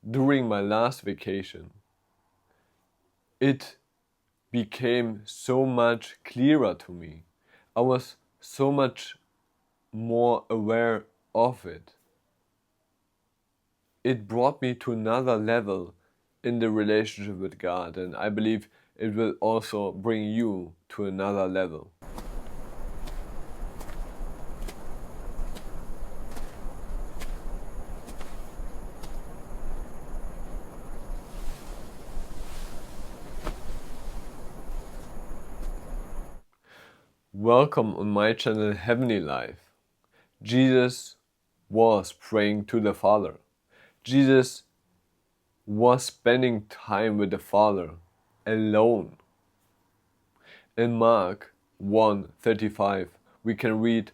during my last vacation, it became so much clearer to me. I was so much more aware of it. It brought me to another level in the relationship with God, and I believe it will also bring you to another level. Welcome on my channel Heavenly Life. Jesus was praying to the Father. Jesus was spending time with the Father alone. In Mark 1:35, we can read,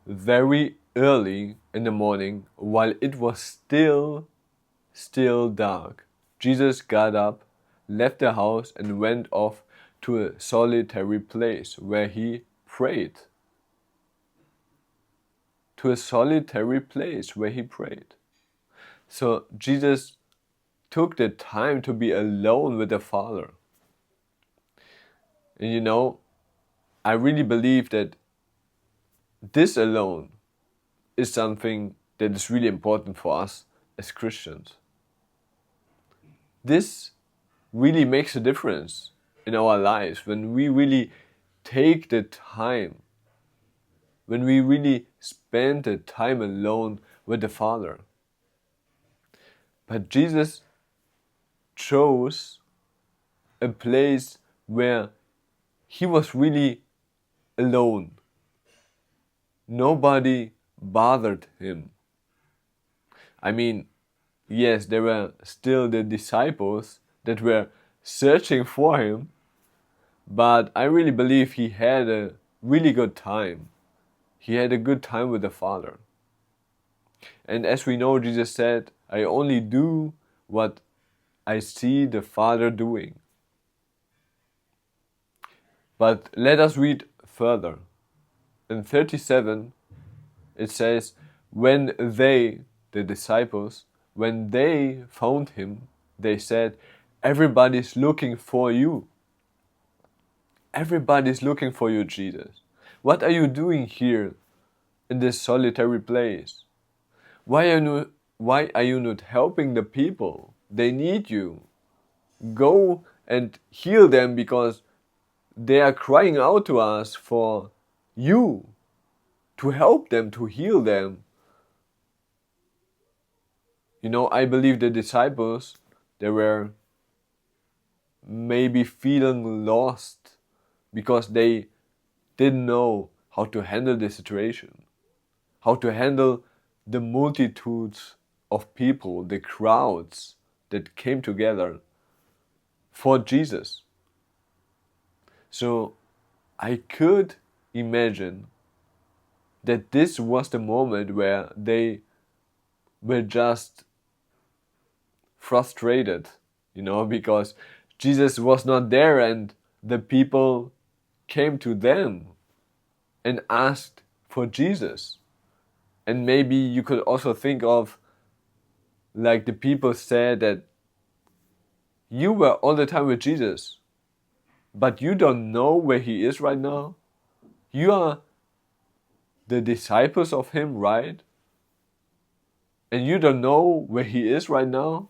very early in the morning, while it was still dark, Jesus got up, left the house, and went off to a solitary place where he prayed. To a solitary place where he prayed. So Jesus took the time to be alone with the Father. And you know, I really believe that this alone is something that is really important for us as Christians. This really makes a difference in our lives when we really take the time, when we really spend the time alone with the Father. But Jesus chose a place where he was really alone. Nobody bothered him. I mean, yes, there were still the disciples that were searching for him, but I really believe he had a really good time. He had a good time with the Father. And as we know, Jesus said, I only do what I see the Father doing. But let us read further. In 37, it says, when they, the disciples, when they found him, they said, everybody's looking for you. Everybody's looking for you, Jesus. What are you doing here in this solitary place? Why are you not helping the people? They need you. Go and heal them because they are crying out to us for you to help them, to heal them. You know, I believe the disciples, they were maybe feeling lost because they didn't know how to handle the situation, how to handle the multitudes of people, the crowds that came together for Jesus. So I could imagine that this was the moment where they were just frustrated, you know, because Jesus was not there and the people came to them and asked for Jesus. And maybe you could also think of, like, the people said that you were all the time with Jesus, but you don't know where he is right now. You are the disciples of him, right? And you don't know where he is right now.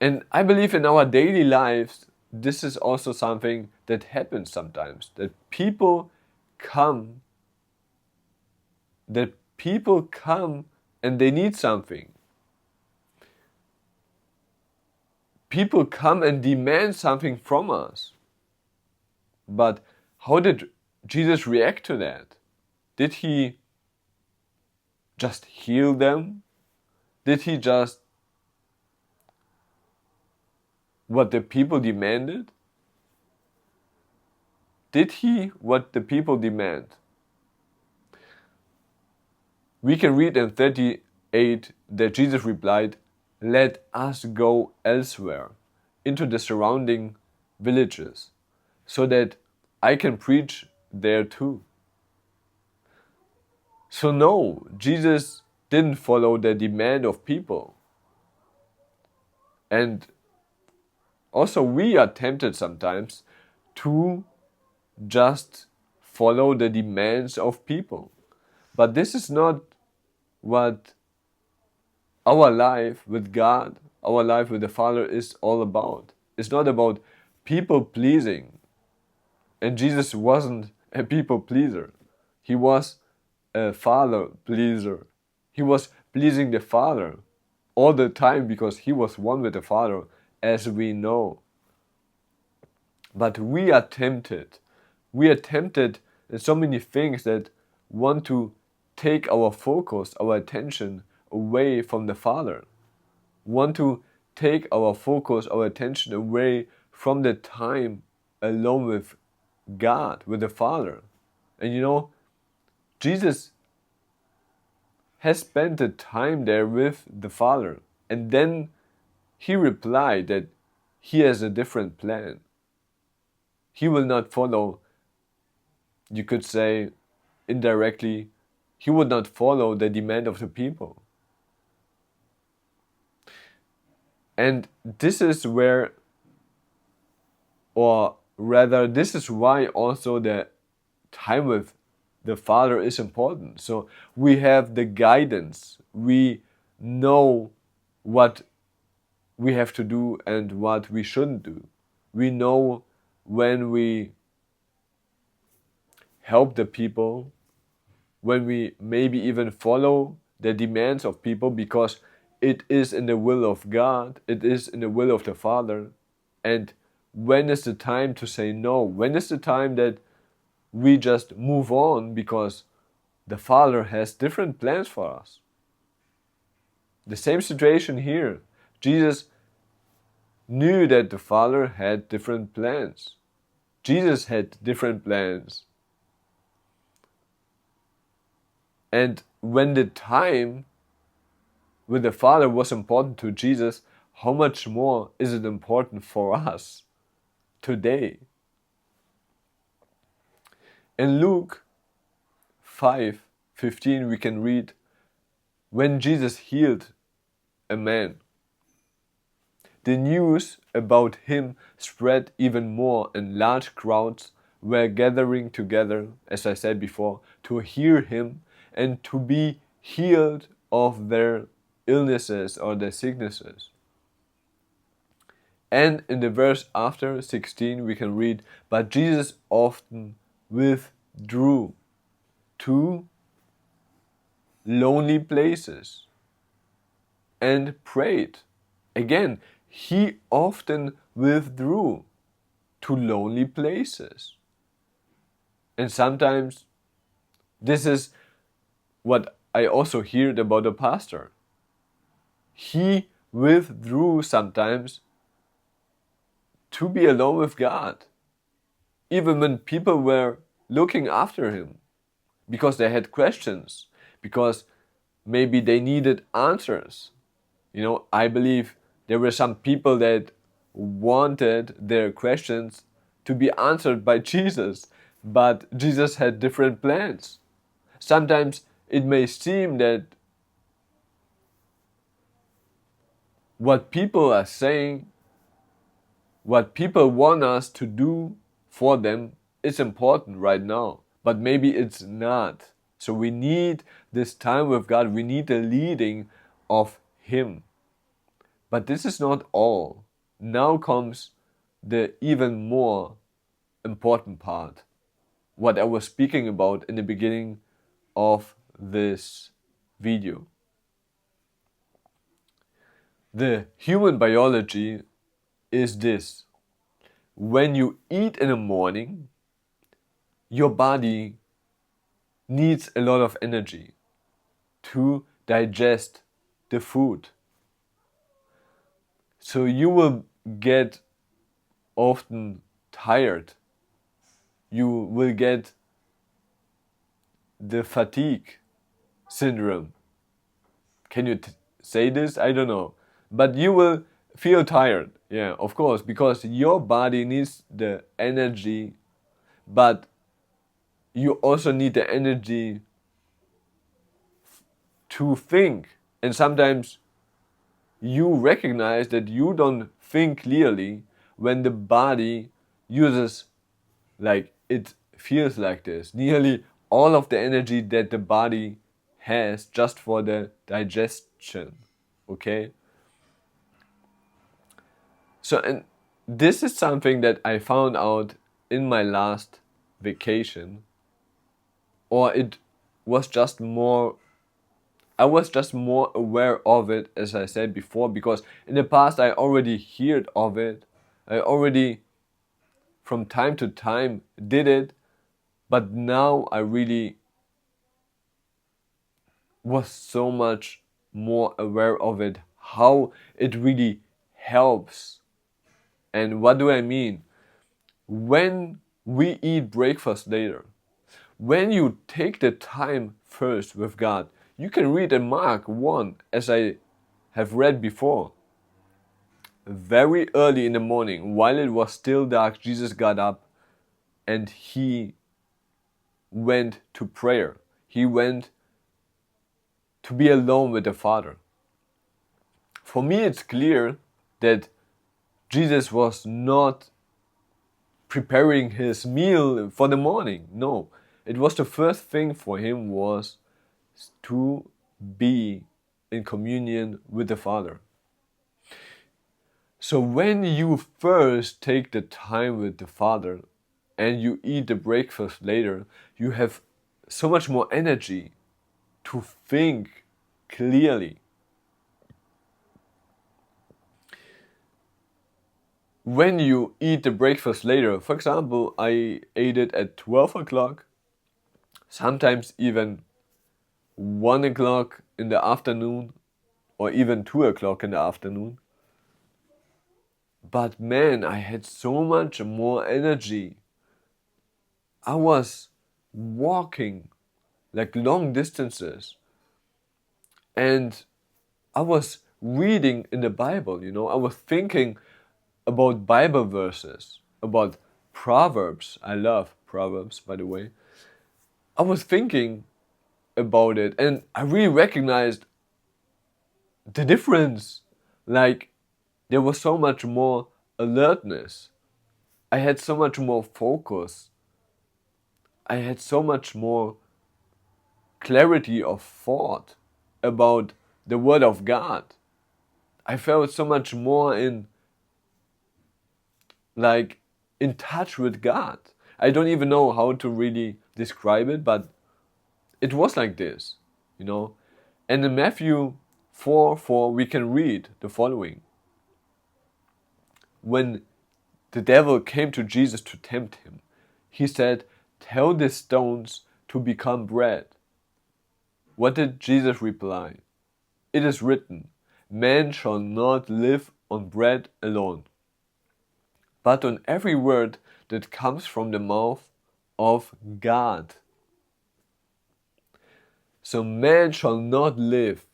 And I believe in our daily lives, this is also something that happens sometimes, that people come and they need something. People come and demand something from us. But how did Jesus react to that? Did he just heal them? Did he just what the people demanded? Did he what the people demand? We can read in 38 that Jesus replied, let us go elsewhere, into the surrounding villages, so that I can preach there too. So no, Jesus didn't follow the demand of people. And also we are tempted sometimes to just follow the demands of people. But this is not what our life with God, our life with the Father is all about. It's not about people pleasing. And Jesus wasn't a people pleaser. He was a Father pleaser. He was pleasing the Father all the time because he was one with the Father, as we know. But we are tempted. We are tempted in so many things that want to take our focus, our attention away from the Father. Want to take our focus, our attention away from the time alone with God, with the Father. And you know, Jesus has spent the time there with the Father. And then he replied that he has a different plan. He will not follow, you could say indirectly, he would not follow the demand of the people. And this is where, or rather, this is why also the time with the Father is important. So we have the guidance. We know what we have to do and what we shouldn't do. We know when we help the people, when we maybe even follow the demands of people because it is in the will of God, it is in the will of the Father. And when is the time to say no? When is the time that we just move on because the Father has different plans for us? The same situation here. Jesus knew that the Father had different plans. Jesus had different plans. And when the time with the Father was important to Jesus, how much more is it important for us today? In Luke 5:15 we can read, when Jesus healed a man, the news about him spread even more, and large crowds were gathering together, as I said before, to hear him and to be healed of their illnesses or their sicknesses. And in the verse after 16 we can read, but Jesus often withdrew to lonely places and prayed. Again, he often withdrew to lonely places. And sometimes this is what I also heard about a pastor. He withdrew sometimes to be alone with God, even when people were looking after him, because they had questions, because maybe they needed answers. You know, I believe there were some people that wanted their questions to be answered by Jesus, but Jesus had different plans. Sometimes it may seem that what people are saying, what people want us to do for them is important right now, but maybe it's not. So we need this time with God, we need the leading of Him. But this is not all. Now comes the even more important part, what I was speaking about in the beginning of this video. The human biology is this. When you eat in the morning, your body needs a lot of energy to digest the food. So you will get often tired. You will get the fatigue syndrome. Can you say this? I don't know. But you will feel tired. Yeah, of course, because your body needs the energy, but you also need the energy to think. And sometimes you recognize that you don't think clearly when the body uses, like, it feels like this, nearly all of the energy that the body has just for the digestion. Okay? So, and this is something that I found out in my last vacation, or it was just more, I was just more aware of it, as I said before, because in the past I already heard of it. I already, from time to time, did it, but now I really was so much more aware of it, how it really helps. And what do I mean? When we eat breakfast later, when you take the time first with God, you can read in Mark 1, as I have read before. Very early in the morning, while it was still dark, Jesus got up and he went to prayer. He went to be alone with the Father. For me, it's clear that Jesus was not preparing his meal for the morning. No, it was the first thing for him was to be in communion with the Father. So when you first take the time with the Father and you eat the breakfast later, you have so much more energy to think clearly. When you eat the breakfast later, for example, I ate it at 12 o'clock, sometimes even 1 o'clock in the afternoon, or even 2 o'clock in the afternoon. But man, I had so much more energy. I was walking like long distances, and I was reading in the Bible, I was thinking about Bible verses, about Proverbs. I love Proverbs, by the way. I was thinking about it, and I really recognized the difference. Like, there was so much more alertness. I had so much more focus. I had so much more clarity of thought about the Word of God. I felt so much more in touch with God. I don't even know how to really describe it, but it was like this, And in Matthew 4:4 we can read the following. When the devil came to Jesus to tempt him, he said, "Tell the stones to become bread." What did Jesus reply? "It is written, man shall not live on bread alone, but on every word that comes from the mouth of God." So man shall not live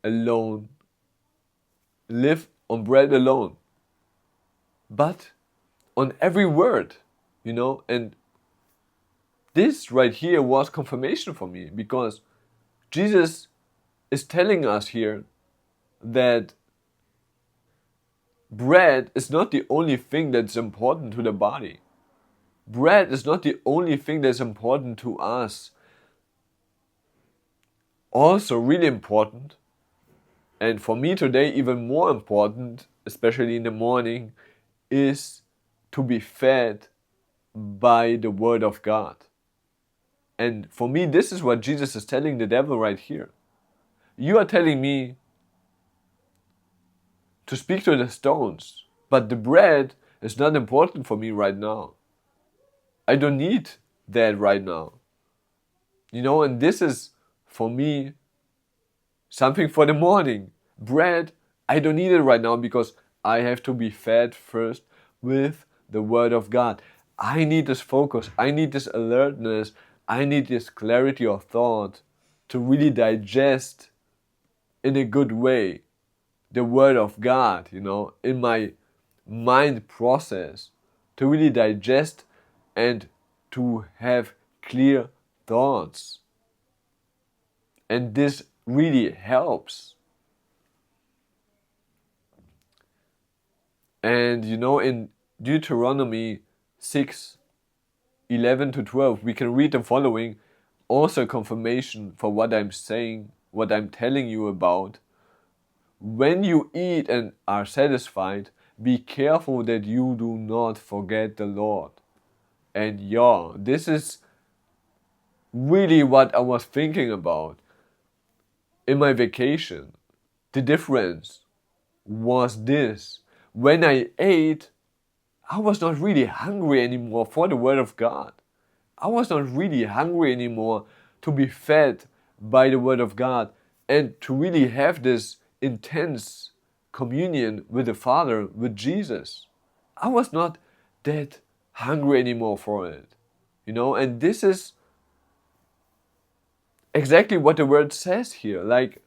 alone, live on bread alone, but on every word, and this right here was confirmation for me, because Jesus is telling us here that bread is not the only thing that's important to the body. Bread is not the only thing that's important to us. Also really important, and for me today even more important, especially in the morning, is to be fed by the Word of God. And for me, this is what Jesus is telling the devil right here. You are telling me to speak to the stones, but the bread is not important for me right now. I don't need that right now. And this is, for me, something for the morning. Bread, I don't need it right now because I have to be fed first with the Word of God. I need this focus. I need this alertness. I need this clarity of thought to really digest in a good way the Word of God, in my mind process, to really digest and to have clear thoughts. And this really helps. And in Deuteronomy 6:11-12, we can read the following, also confirmation for what I'm saying, what I'm telling you about. When you eat and are satisfied, be careful that you do not forget the Lord. And this is really what I was thinking about in my vacation. The difference was this. When I ate, I was not really hungry anymore for the Word of God. I was not really hungry anymore to be fed by the Word of God and to really have this intense communion with the Father, with Jesus. I was not that hungry anymore for it. And this is exactly what the word says here. Like,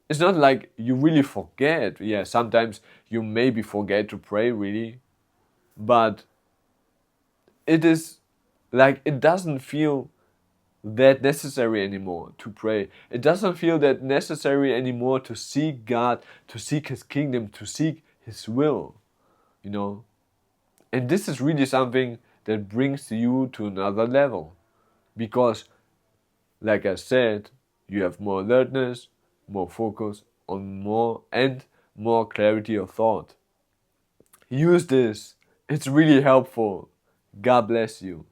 it's not like you really forget. Yeah, sometimes you maybe forget to pray really, but it is like it doesn't feel that necessary anymore to pray. It doesn't feel that necessary anymore to seek God, to seek His kingdom, to seek His will, you know. And this is really something that brings you to another level. Because, like I said, you have more alertness, more focus on more clarity of thought. Use this. It's really helpful. God bless you.